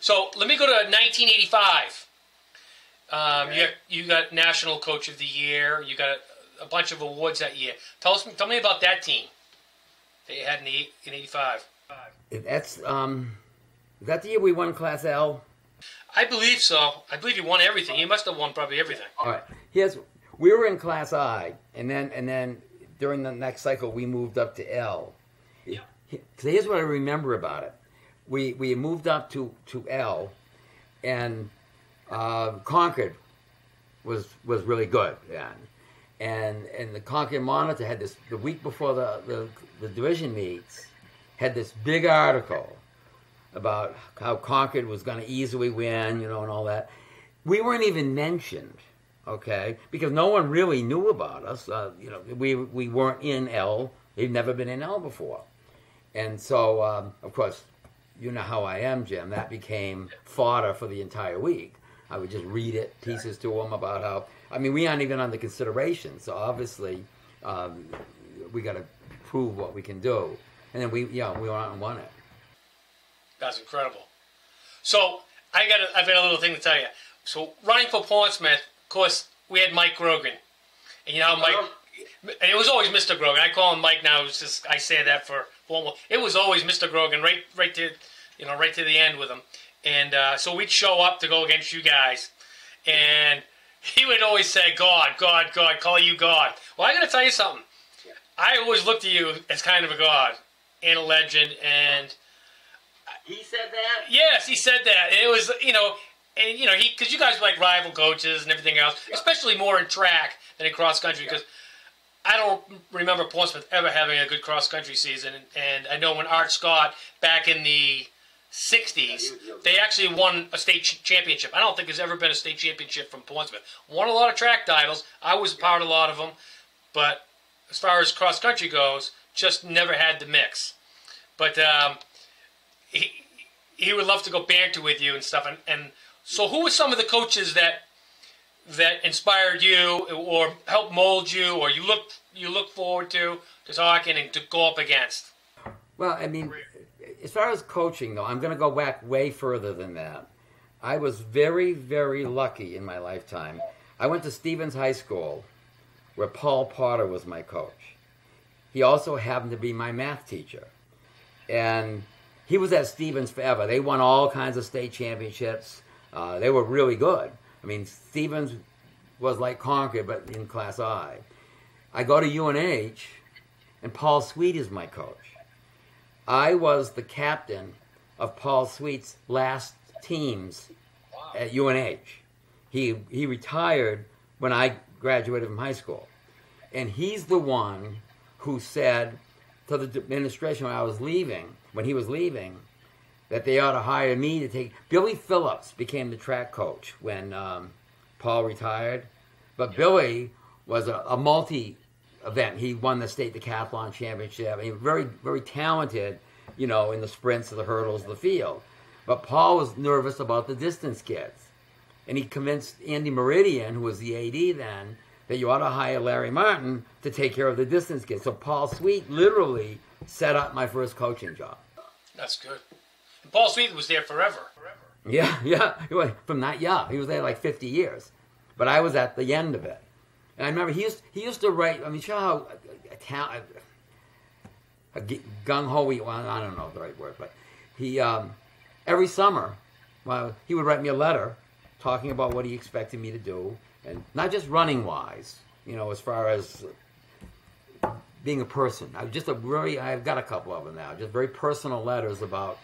So let me go to 1985. You got National Coach of the Year. You got a bunch of awards that year. Tell me about that team that you had in '85. That's is that the year we won Class L? I believe so. I believe you won everything. You must have won probably everything. All right. We were in Class I, and then during the next cycle we moved up to L. Yeah. So here's what I remember about it. We moved up to L, and Concord was really good then. And the Concord Monitor had this, the week before the division meets, had this big article about how Concord was going to easily win, and all that. We weren't even mentioned, okay, because no one really knew about us. We weren't in L. They'd never been in L before. And so, of course, you know how I am, Jim. That became fodder for the entire week. I would just read pieces to them about how, we aren't even under consideration. So obviously, we got to prove what we can do. And then we went out and won it. That's incredible. So I've got a little thing to tell you. So running for Portsmouth, of course, we had Mike Grogan, and Mike, and it was always Mr. Grogan. I call him Mike now. It's just I say that for formal. It was always Mr. Grogan, right to the end with him. And so we'd show up to go against you guys, and he would always say, God, God, God, call you God. Well, I got to tell you something. I always looked at you as kind of a god and a legend, and he said that? Yes, he said that. And it was, because you guys were like rival coaches and everything else, especially more in track than in cross country, because I don't remember Portsmouth ever having a good cross country season. And I know when Art Scott, back in the 60s, they actually won a state championship. I don't think there's ever been a state championship from Portsmouth. Won a lot of track titles. I was a part of a lot of them. But as far as cross country goes, just never had the mix. But he would love to go banter with you and stuff. And so who were some of the coaches that inspired you or helped mold you or you look forward to talking and to go up against? Well, as far as coaching, though, I'm going to go back way further than that. I was very, very lucky in my lifetime. I went to Stevens High School, where Paul Potter was my coach. He also happened to be my math teacher. And he was at Stevens forever. They won all kinds of state championships. They were really good. Stevens was like Concord, but in Class I. I go to UNH, and Paul Sweet is my coach. I was the captain of Paul Sweet's last teams at UNH. He retired when I graduated from high school. And he's the one who said to the administration when he was leaving, that they ought to hire me to take... Billy Phillips became the track coach when Paul retired. But Billy was a multi-event. He won the state decathlon championship. He was very, very talented, in the sprints, the hurdles, the field. But Paul was nervous about the distance kids. And he convinced Andy Meridian, who was the AD then, that you ought to hire Larry Martin to take care of the distance kids. So Paul Sweet literally set up my first coaching job. That's good. And Paul Sweet was there forever. Yeah. He was there like 50 years. But I was at the end of it. And I remember he used to write, show how a gung-ho, I don't know the right word, but he, every summer, he would write me a letter talking about what he expected me to do, and not just running-wise, as far as being a person. I've got a couple of them now, just very personal letters about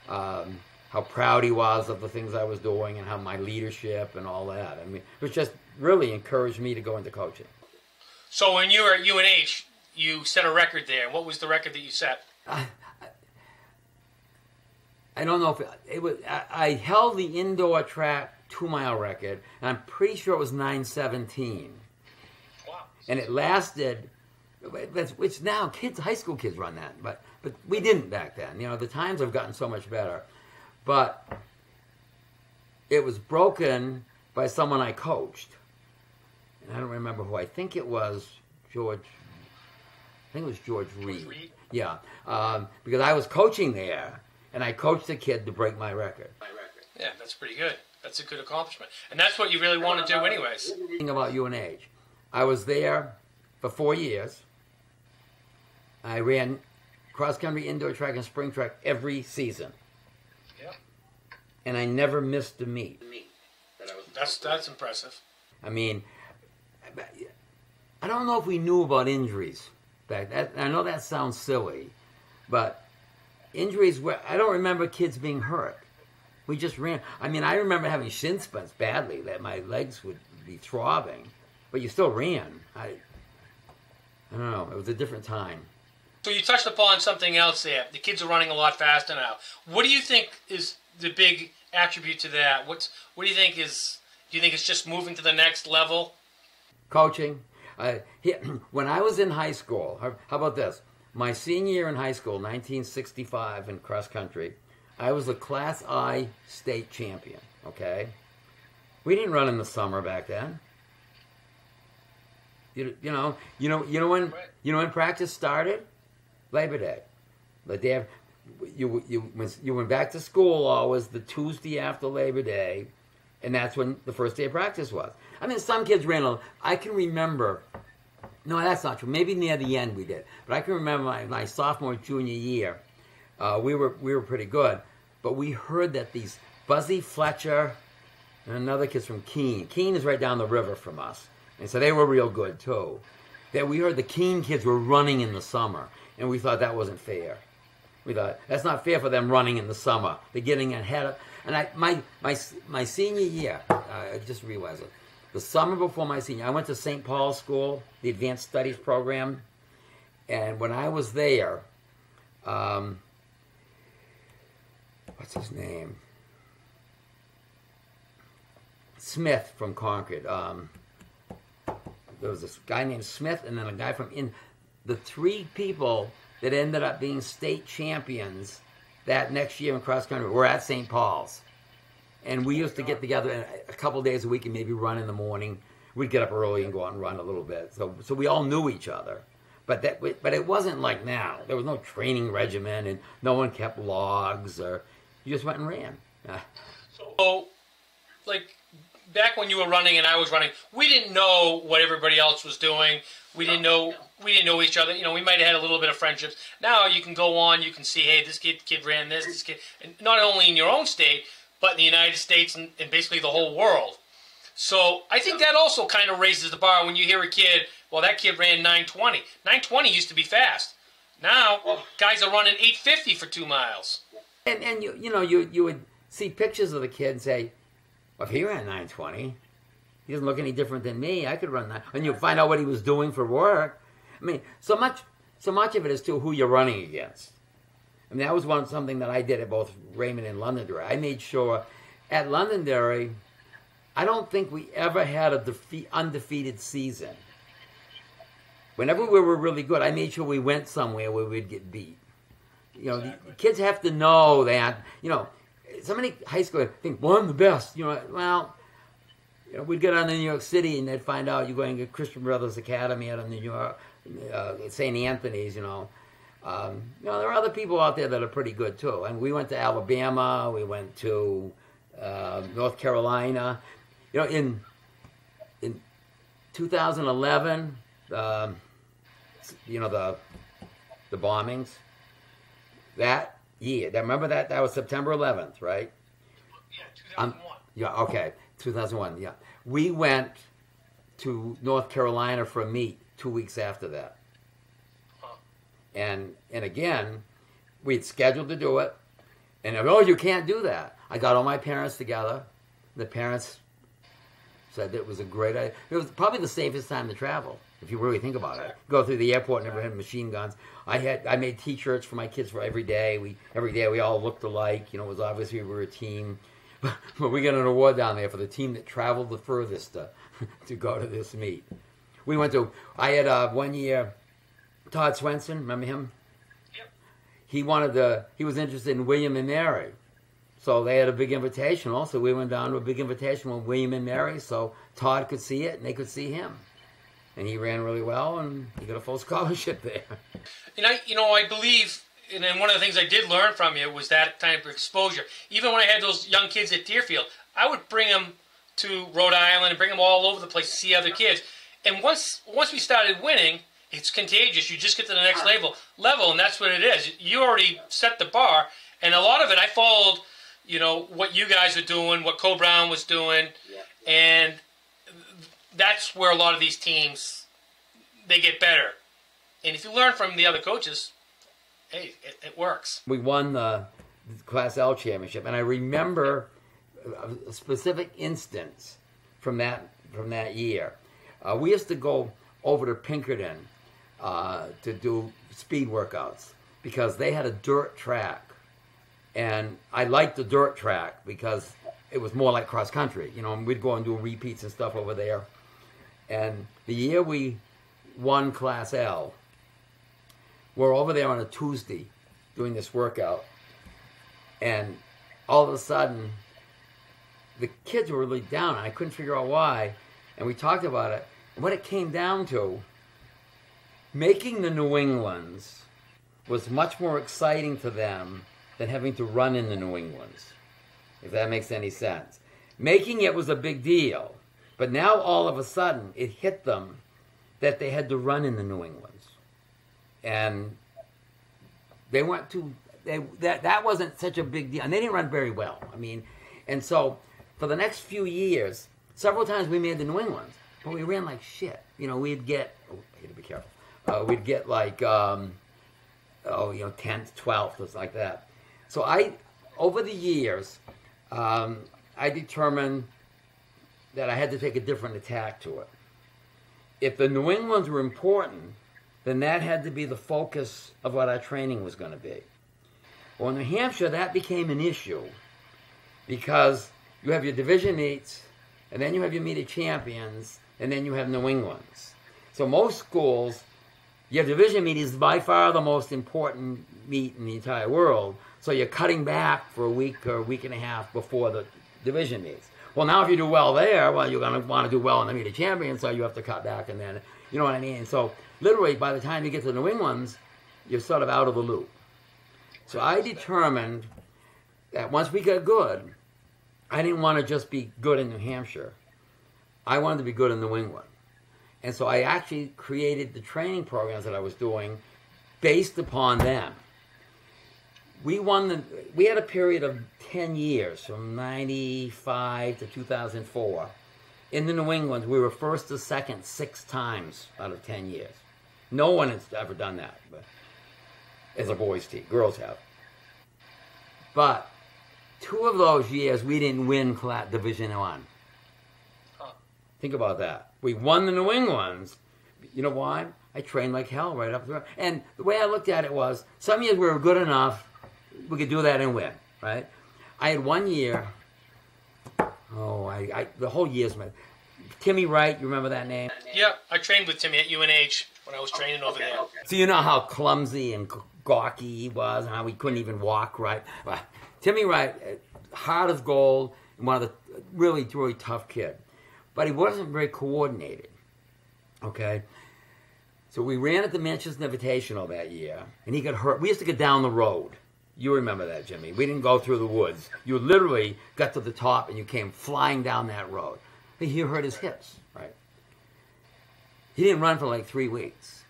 how proud he was of the things I was doing and how my leadership and all that. It was just really encouraged me to go into coaching. So when you were at UNH, you set a record there. What was the record that you set? I don't know if it was. I held the indoor track 2-mile record, and I'm pretty sure it was 9:17. Wow! And it lasted. Which now high school kids run that, but we didn't back then. The times have gotten so much better, but it was broken by someone I coached, and I don't remember who. I think it was George. I think it was George Reed. Yeah, because I was coaching there, and I coached the kid to break my record. Yeah, that's pretty good. That's a good accomplishment. And that's what you really want to do anyways. Thing about UNH, I was there for 4 years. I ran cross-country, indoor track, and spring track every season. Yeah. And I never missed a meet. That's impressive. I mean, I don't know if we knew about injuries back then. I know that sounds silly, but injuries were, I don't remember kids being hurt. We just ran. I mean, I remember having shin splints badly, that my legs would be throbbing, but you still ran. I don't know. It was a different time. So you touched upon something else there. The kids are running a lot faster now. What do you think is the big attribute to that? What do you think is? Do you think it's just moving to the next level? Coaching. When I was in high school, how about this? My senior year in high school, 1965, in cross country, I was a Class I state champion. Okay, we didn't run in the summer back then. You know when practice started? Labor Day. The day of, you went back to school always the Tuesday after Labor Day, and that's when the first day of practice was. I mean, some kids ran. I can remember. No, that's not true. Maybe near the end we did, but I can remember my sophomore, junior year, we were pretty good. But we heard that these Buzzy Fletcher and another kid's from Keene. Keene is right down the river from us, and so they were real good too. That we heard the Keene kids were running in the summer, and we thought that wasn't fair. We thought that's not fair for them running in the summer. They're getting ahead of. And my senior year, I just realized it. The summer before my senior, I went to St. Paul's School, the Advanced Studies program, and when I was there, what's his name? Smith from Concord. There was this guy named Smith, and then a guy from the three people that ended up being state champions that next year in cross country were at St. Paul's. And we used to get together a couple days a week and maybe run in the morning. We'd get up early and go out and run a little bit. So we all knew each other. But it wasn't like now. There was no training regimen, and no one kept logs, or you just went and ran. So, like, back when you were running and I was running, we didn't know what everybody else was doing. We didn't know each other. You know, we might have had a little bit of friendships. Now you can go on, you can see, hey, this kid ran this kid, and not only in your own state, but in the United States and basically the whole world. So I think that also kind of raises the bar when you hear a kid, well, that kid ran 9:20. 9:20 used to be fast. Now guys are running 8:50 for 2 miles. And you would see pictures of the kid and say, well, if he ran 9:20, he doesn't look any different than me. I could run that. And you find out what he was doing for work. I mean, so much of it is too who you're running against. I mean, that was something that I did at both Raymond and Londonderry. I made sure at Londonderry, I don't think we ever had a undefeated season. Whenever we were really good, I made sure we went somewhere where we'd get beat. You know, the kids have to know that, so many high schoolers think, well, I'm the best. Well, we'd get on to New York City and they'd find out you're going to Christian Brothers Academy out of New York, St. Anthony's, there are other people out there that are pretty good too. And we went to Alabama, we went to North Carolina. In 2011, the bombings. That year, remember that was September 11th, right? Yeah, 2001. Yeah, okay, 2001. Yeah, we went to North Carolina for a meet 2 weeks after that. And again, we'd scheduled to do it, and you can't do that. I got all my parents together. The parents said it was a great idea. It was probably the safest time to travel, if you really think about it. Go through the airport, never had machine guns. I made T-shirts for my kids for every day. Every day we all looked alike. It was obvious we were a team. But we got an award down there for the team that traveled the furthest to go to this meet. We went to. I had 1 year. Todd Swenson, remember him? Yep. He was interested in William and Mary. So they had a big invitation also. We went down to a big invitation with William and Mary, so Todd could see it and they could see him. And he ran really well and he got a full scholarship there. And I believe and then one of the things I did learn from you was that type of exposure. Even when I had those young kids at Deerfield, I would bring them to Rhode Island and bring them all over the place to see other kids. And once we started winning, it's contagious. You just get to the next level, and that's what it is. You already set the bar, and a lot of it I followed, you know, what you guys are doing, what Cole Brown was doing, and that's where a lot of these teams, they get better. And if you learn from the other coaches, hey, it works. We won the Class L championship, and I remember a specific instance from that year. We used to go over to Pinkerton to do speed workouts because they had a dirt track, and I liked the dirt track because it was more like cross country, you know. And we'd go and do repeats and stuff over there. And the year we won Class L, we're over there on a Tuesday doing this workout, and all of a sudden the kids were really down, and I couldn't figure out why. And we talked about it, and what it came down to, making the New Englands was much more exciting to them than having to run in the New Englands, if that makes any sense. Making it was a big deal, but now all of a sudden it hit them that they had to run in the New Englands. And they weren't too, that wasn't such a big deal. And they didn't run very well. I mean, and so for the next few years, several times we made the New Englands, but we ran like shit. You know, we'd get, I had to be careful, we'd get like, 10th, 12th, just like that. So over the years, I determined that I had to take a different attack to it. If the New Englands were important, then that had to be the focus of what our training was going to be. Well, in New Hampshire, that became an issue because you have your division meets, and then you have your meet of champions, and then you have New Englands. So most schools, your division meet is by far the most important meet in the entire world. So you're cutting back for a week or a week and a half before the division meets. Well, now if you do well there, well, you're going to want to do well in the meet of champions, so you have to cut back, and then, you know what I mean? So literally, by the time you get to the New Englands, you're sort of out of the loop. So I determined that once we got good, I didn't want to just be good in New Hampshire. I wanted to be good in New England. And so I actually created the training programs that I was doing based upon them. We had a period of 10 years, from 95 to 2004. In the New England, we were first to second 6 times out of 10 years. No one has ever done that, but as a boys' team. Girls have. But 2 of those years, we didn't win Division I. Think about that. We won the New Englands. You know why? I trained like hell right up there. And the way I looked at it was, some years we were good enough, we could do that and win, right? I had one year, the whole year's my, Timmy Wright, you remember that name? Yeah, I trained with Timmy at UNH when I was training over there. Okay. So you know how clumsy and gawky he was, and how he couldn't even walk right? Well, Timmy Wright, hard as gold, and one of the really, really tough kid. But he wasn't very coordinated, okay? So we ran at the Manchester Invitational that year, and he got hurt. We used to get down the road. You remember that, Jimmy. We didn't go through the woods. You literally got to the top, and you came flying down that road. He hurt his hips, right? He didn't run for like 3 weeks.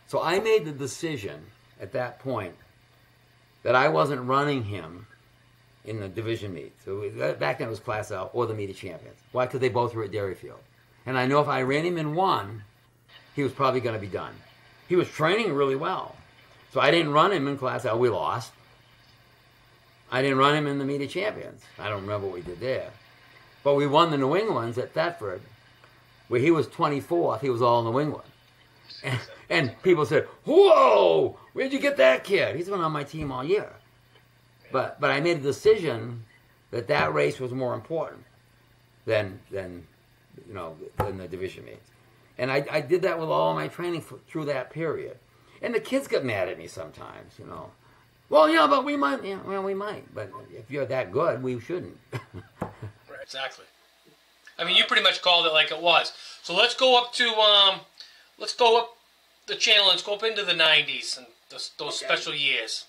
So I made the decision at that point that I wasn't running him in the division meet. So back then it was Class L or the meet of champions. Why? Because they both were at Derryfield. And I know if I ran him in one, he was probably going to be done. He was training really well. So I didn't run him in Class L. We lost. I didn't run him in the meet of champions. I don't remember what we did there. But we won the New Englands at Thetford, where he was 24th. He was all New England. And people said, whoa, where'd you get that kid? He's been on my team all year. But I made a decision that race was more important than the division meets. And I did that with all my training through that period. And the kids get mad at me sometimes, you know. Well, yeah, but we might. Yeah, well, we might. But if you're that good, we shouldn't. Right, exactly. I mean, you pretty much called it like it was. So let's go up the channel. Let's go up into the '90s and those special years.